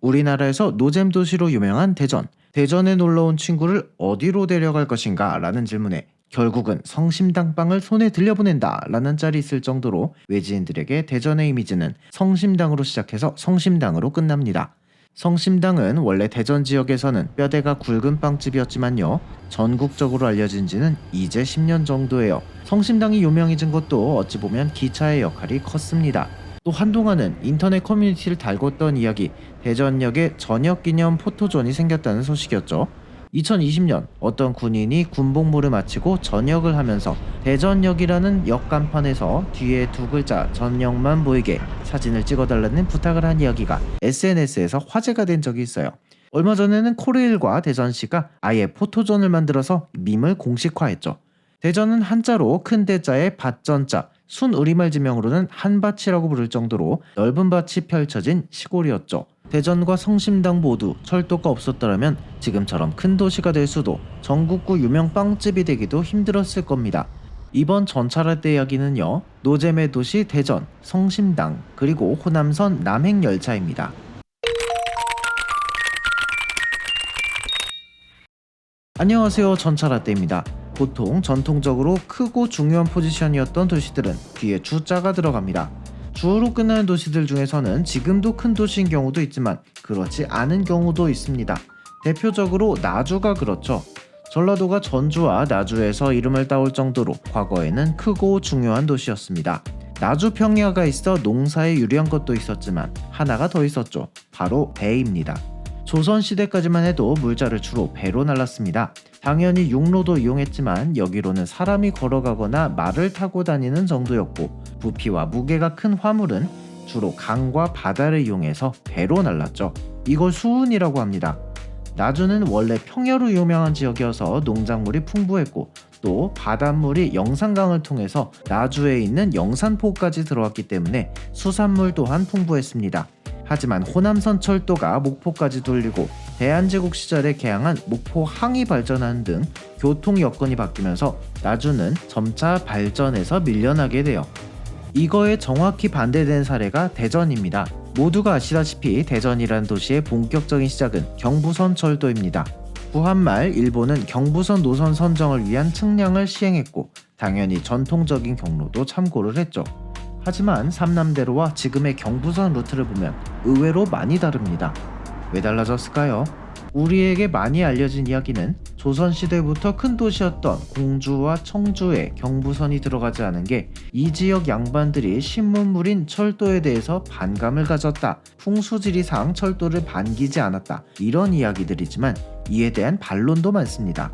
우리나라에서 노잼 도시로 유명한 대전. 대전에 놀러온 친구를 어디로 데려갈 것인가 라는 질문에 결국은 성심당빵을 손에 들려보낸다 라는 짤이 있을 정도로 외지인들에게 대전의 이미지는 성심당으로 시작해서 성심당으로 끝납니다. 성심당은 원래 대전 지역에서는 뼈대가 굵은 빵집이었지만요, 전국적으로 알려진 지는 이제 10년 정도예요. 성심당이 유명해진 것도 어찌 보면 기차의 역할이 컸습니다. 또 한동안은 인터넷 커뮤니티를 달궜던 이야기, 대전역에 저녁기념 포토존이 생겼다는 소식이었죠. 2020년 어떤 군인이 군복무를 마치고 전역을 하면서 대전역이라는 역 간판에서 뒤에 두 글자 전역만 보이게 사진을 찍어달라는 부탁을 한 이야기가 SNS에서 화제가 된 적이 있어요. 얼마 전에는 코레일과 대전시가 아예 포토존을 만들어서 밈을 공식화했죠. 대전은 한자로 큰 대자에 밭전자, 순우리말 지명으로는 한밭이라고 부를 정도로 넓은 밭이 펼쳐진 시골이었죠. 대전과 성심당 모두 철도가 없었더라면 지금처럼 큰 도시가 될 수도, 전국구 유명 빵집이 되기도 힘들었을 겁니다. 이번 전철할때 이야기는요, 노잼의 도시 대전, 성심당, 그리고 호남선 남행열차입니다. 안녕하세요, 전철라떼입니다. 보통 전통적으로 크고 중요한 포지션이었던 도시들은 뒤에 주자가 들어갑니다. 주어로 끝나는 도시들 중에서는 지금도 큰 도시인 경우도 있지만 그렇지 않은 경우도 있습니다. 대표적으로 나주가 그렇죠. 전라도가 전주와 나주에서 이름을 따올 정도로 과거에는 크고 중요한 도시였습니다. 나주 평야가 있어 농사에 유리한 것도 있었지만 하나가 더 있었죠. 바로 배입니다. 조선시대까지만 해도 물자를 주로 배로 날랐습니다. 당연히 육로도 이용했지만 여기로는 사람이 걸어가거나 말을 타고 다니는 정도였고, 부피와 무게가 큰 화물은 주로 강과 바다를 이용해서 배로 날랐죠. 이걸 수운이라고 합니다. 나주는 원래 평야로 유명한 지역이어서 농작물이 풍부했고, 또 바닷물이 영산강을 통해서 나주에 있는 영산포까지 들어왔기 때문에 수산물 또한 풍부했습니다. 하지만 호남선 철도가 목포까지 돌리고 대한제국 시절에 개항한 목포항이 발전하는 등 교통 여건이 바뀌면서 나주는 점차 발전에서 밀려나게 돼요. 이거에 정확히 반대된 사례가 대전입니다. 모두가 아시다시피 대전이라는 도시의 본격적인 시작은 경부선 철도입니다. 구한말 일본은 경부선 노선 선정을 위한 측량을 시행했고, 당연히 전통적인 경로도 참고를 했죠. 하지만 삼남대로와 지금의 경부선 루트를 보면 의외로 많이 다릅니다. 왜 달라졌을까요? 우리에게 많이 알려진 이야기는 조선시대부터 큰 도시였던 공주와 청주에 경부선이 들어가지 않은 게 이 지역 양반들이 신문물인 철도에 대해서 반감을 가졌다, 풍수지리상 철도를 반기지 않았다, 이런 이야기들이지만 이에 대한 반론도 많습니다.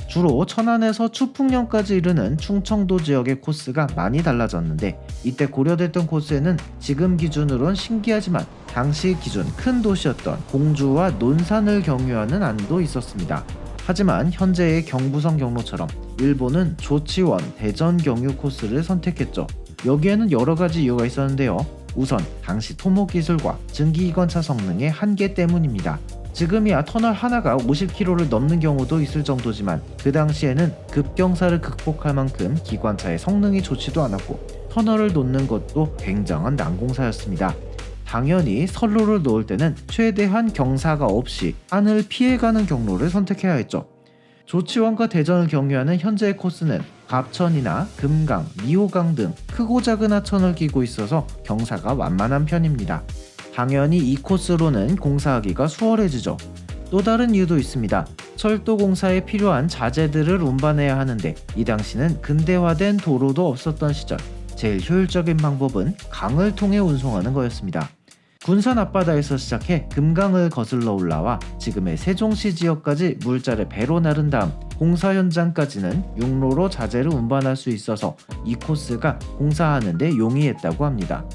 주로 천안에서 추풍령까지 이르는 충청도 지역의 코스가 많이 달라졌는데, 이때 고려됐던 코스에는 지금 기준으론 신기하지만 당시 기준 큰 도시였던 공주와 논산을 경유하는 안도 있었습니다. 하지만 현재의 경부선 경로처럼 일본은 조치원, 대전 경유 코스를 선택했죠. 여기에는 여러 가지 이유가 있었는데요. 우선 당시 토목기술과 증기기관차 성능의 한계 때문입니다. 지금이야 터널 하나가 50km를 넘는 경우도 있을 정도지만 그 당시에는 급경사를 극복할 만큼 기관차의 성능이 좋지도 않았고, 터널을 놓는 것도 굉장한 난공사였습니다. 당연히 선로를 놓을 때는 최대한 경사가 없이 산을 피해가는 경로를 선택해야 했죠. 조치원과 대전을 경유하는 현재의 코스는 갑천이나 금강, 미호강 등 크고 작은 하천을 끼고 있어서 경사가 완만한 편입니다. 당연히 이 코스로는 공사하기가 수월해지죠. 또 다른 이유도 있습니다. 철도 공사에 필요한 자재들을 운반해야 하는데 이 당시는 근대화된 도로도 없었던 시절, 제일 효율적인 방법은 강을 통해 운송하는 거였습니다. 군산 앞바다에서 시작해 금강을 거슬러 올라와 지금의 세종시 지역까지 물자를 배로 나른 다음 공사 현장까지는 육로로 자재를 운반할 수 있어서 이 코스가 공사하는 데 용이했다고 합니다.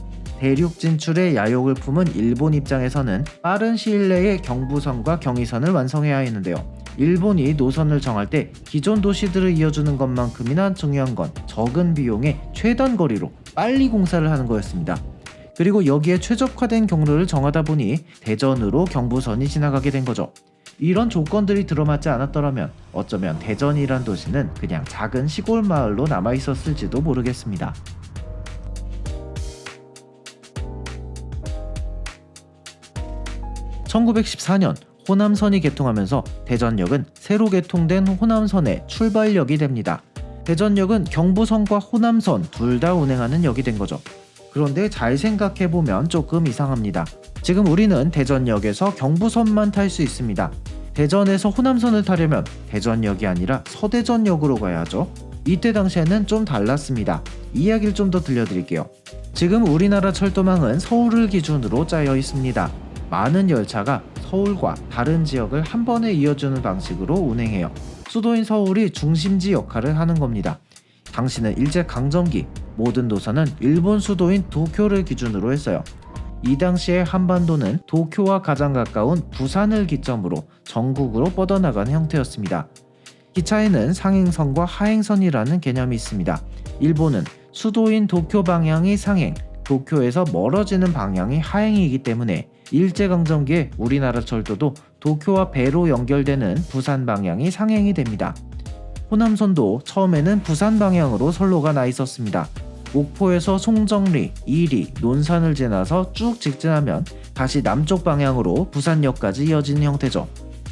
대륙 진출의 야욕을 품은 일본 입장에서는 빠른 시일 내에 경부선과 경의선을 완성해야 했는데요. 일본이 노선을 정할 때 기존 도시들을 이어주는 것만큼이나 중요한 건 적은 비용에 최단 거리로 빨리 공사를 하는 거였습니다. 그리고 여기에 최적화된 경로를 정하다 보니 대전으로 경부선이 지나가게 된 거죠. 이런 조건들이 들어맞지 않았더라면 어쩌면 대전이란 도시는 그냥 작은 시골 마을로 남아있었을지도 모르겠습니다. 1914년 호남선이 개통하면서 대전역은 새로 개통된 호남선의 출발역이 됩니다. 대전역은 경부선과 호남선 둘 다 운행하는 역이 된 거죠. 그런데 잘 생각해보면 조금 이상합니다. 지금 우리는 대전역에서 경부선만 탈 수 있습니다. 대전에서 호남선을 타려면 대전역이 아니라 서대전역으로 가야 하죠. 이때 당시에는 좀 달랐습니다. 이야기를 좀 더 들려드릴게요. 지금 우리나라 철도망은 서울을 기준으로 짜여 있습니다. 많은 열차가 서울과 다른 지역을 한 번에 이어주는 방식으로 운행해요. 수도인 서울이 중심지 역할을 하는 겁니다. 당시는 일제강점기, 모든 노선은 일본 수도인 도쿄를 기준으로 했어요. 이 당시에 한반도는 도쿄와 가장 가까운 부산을 기점으로 전국으로 뻗어나가는 형태였습니다. 기차에는 상행선과 하행선이라는 개념이 있습니다. 일본은 수도인 도쿄 방향이 상행, 도쿄에서 멀어지는 방향이 하행이기 때문에 일제강점기에 우리나라 철도도 도쿄와 배로 연결되는 부산 방향이 상행이 됩니다. 호남선도 처음에는 부산 방향으로 선로가 나 있었습니다. 목포에서 송정리, 이리, 논산을 지나서 쭉 직진하면 다시 남쪽 방향으로 부산역까지 이어지는 형태죠.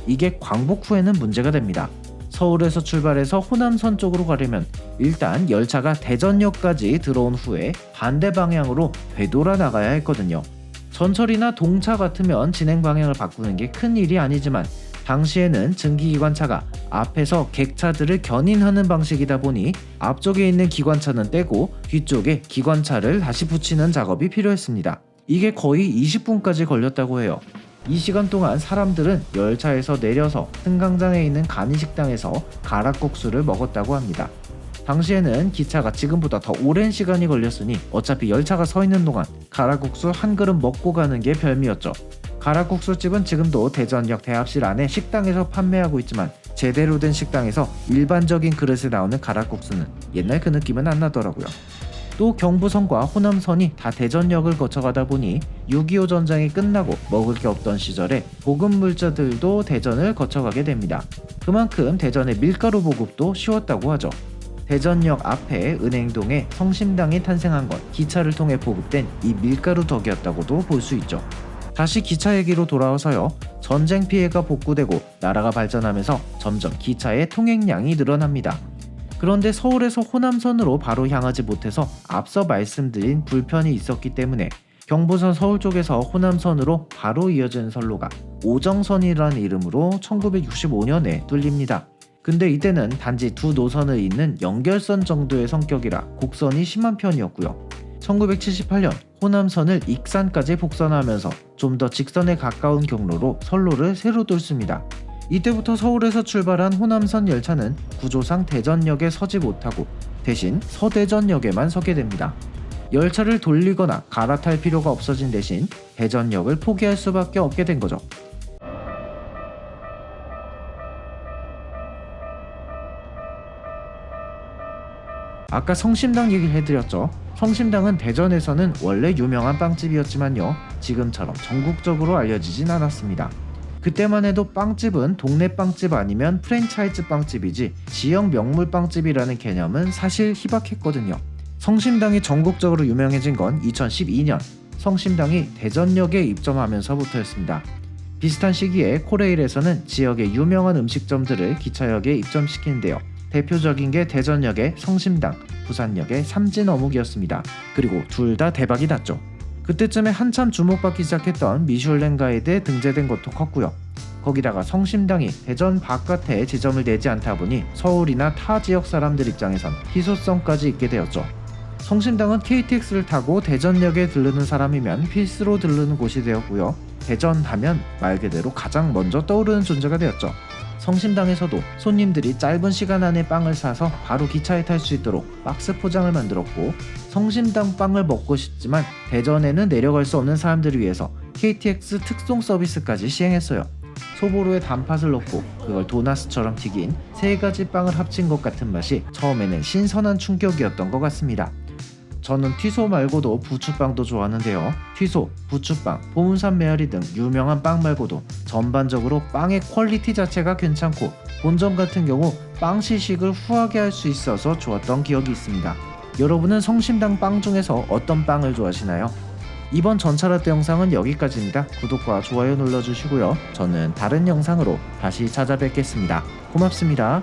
이게 광복 후에는 문제가 됩니다. 서울에서 출발해서 호남선 쪽으로 가려면 일단 열차가 대전역까지 들어온 후에 반대 방향으로 되돌아 나가야 했거든요. 전철이나 동차 같으면 진행 방향을 바꾸는 게 큰 일이 아니지만 당시에는 증기기관차가 앞에서 객차들을 견인하는 방식이다 보니 앞쪽에 있는 기관차는 떼고 뒤쪽에 기관차를 다시 붙이는 작업이 필요했습니다. 이게 거의 20분까지 걸렸다고 해요. 이 시간 동안 사람들은 열차에서 내려서 승강장에 있는 간이식당에서 가락국수를 먹었다고 합니다. 당시에는 기차가 지금보다 더 오랜 시간이 걸렸으니 어차피 열차가 서 있는 동안 가락국수 한 그릇 먹고 가는 게 별미였죠. 가락국수집은 지금도 대전역 대합실 안에 식당에서 판매하고 있지만 제대로 된 식당에서 일반적인 그릇에 나오는 가락국수는 옛날 그 느낌은 안 나더라고요. 또 경부선과 호남선이 다 대전역을 거쳐가다 보니 6.25 전쟁이 끝나고 먹을 게 없던 시절에 보급물자들도 대전을 거쳐가게 됩니다. 그만큼 대전의 밀가루 보급도 쉬웠다고 하죠. 대전역 앞에 은행동에 성심당이 탄생한 건 기차를 통해 보급된 이 밀가루 덕이었다고도 볼 수 있죠. 다시 기차 얘기로 돌아와서요. 전쟁 피해가 복구되고 나라가 발전하면서 점점 기차의 통행량이 늘어납니다. 그런데 서울에서 호남선으로 바로 향하지 못해서 앞서 말씀드린 불편이 있었기 때문에 경부선 서울 쪽에서 호남선으로 바로 이어지는 선로가 오정선이라는 이름으로 1965년에 뚫립니다. 근데 이때는 단지 두 노선을 잇는 연결선 정도의 성격이라 곡선이 심한 편이었고요. 1978년 호남선을 익산까지 복선하면서 좀 더 직선에 가까운 경로로 선로를 새로 뚫습니다. 이때부터 서울에서 출발한 호남선 열차는 구조상 대전역에 서지 못하고 대신 서대전역에만 서게 됩니다. 열차를 돌리거나 갈아탈 필요가 없어진 대신 대전역을 포기할 수밖에 없게 된 거죠. 아까 성심당 얘기 해드렸죠. 성심당은 대전에서는 원래 유명한 빵집이었지만요, 지금처럼 전국적으로 알려지진 않았습니다. 그때만 해도 빵집은 동네 빵집 아니면 프랜차이즈 빵집이지 지역 명물 빵집이라는 개념은 사실 희박했거든요. 성심당이 전국적으로 유명해진 건 2012년 성심당이 대전역에 입점하면서부터였습니다. 비슷한 시기에 코레일에서는 지역의 유명한 음식점들을 기차역에 입점시키는데요. 대표적인 게 대전역의 성심당, 부산역의 삼진어묵이었습니다. 그리고 둘 다 대박이 났죠. 그때쯤에 한참 주목받기 시작했던 미슐랭 가이드에 등재된 것도 컸고요. 거기다가 성심당이 대전 바깥에 지점을 내지 않다 보니 서울이나 타 지역 사람들 입장에선 희소성까지 있게 되었죠. 성심당은 KTX를 타고 대전역에 들르는 사람이면 필수로 들르는 곳이 되었고요. 대전 하면 말 그대로 가장 먼저 떠오르는 존재가 되었죠. 성심당에서도 손님들이 짧은 시간 안에 빵을 사서 바로 기차에 탈 수 있도록 박스 포장을 만들었고, 성심당 빵을 먹고 싶지만 대전에는 내려갈 수 없는 사람들을 위해서 KTX 특송 서비스까지 시행했어요. 소보루에 단팥을 넣고 그걸 도나스처럼 튀긴 3가지 빵을 합친 것 같은 맛이 처음에는 신선한 충격이었던 것 같습니다. 저는 튀소 말고도 부추빵도 좋아하는데요. 튀소, 부추빵, 보문산 메아리 등 유명한 빵 말고도 전반적으로 빵의 퀄리티 자체가 괜찮고 본점 같은 경우 빵 시식을 후하게 할 수 있어서 좋았던 기억이 있습니다. 여러분은 성심당 빵 중에서 어떤 빵을 좋아하시나요? 이번 전차라떼 영상은 여기까지입니다. 구독과 좋아요 눌러주시고요. 저는 다른 영상으로 다시 찾아뵙겠습니다. 고맙습니다.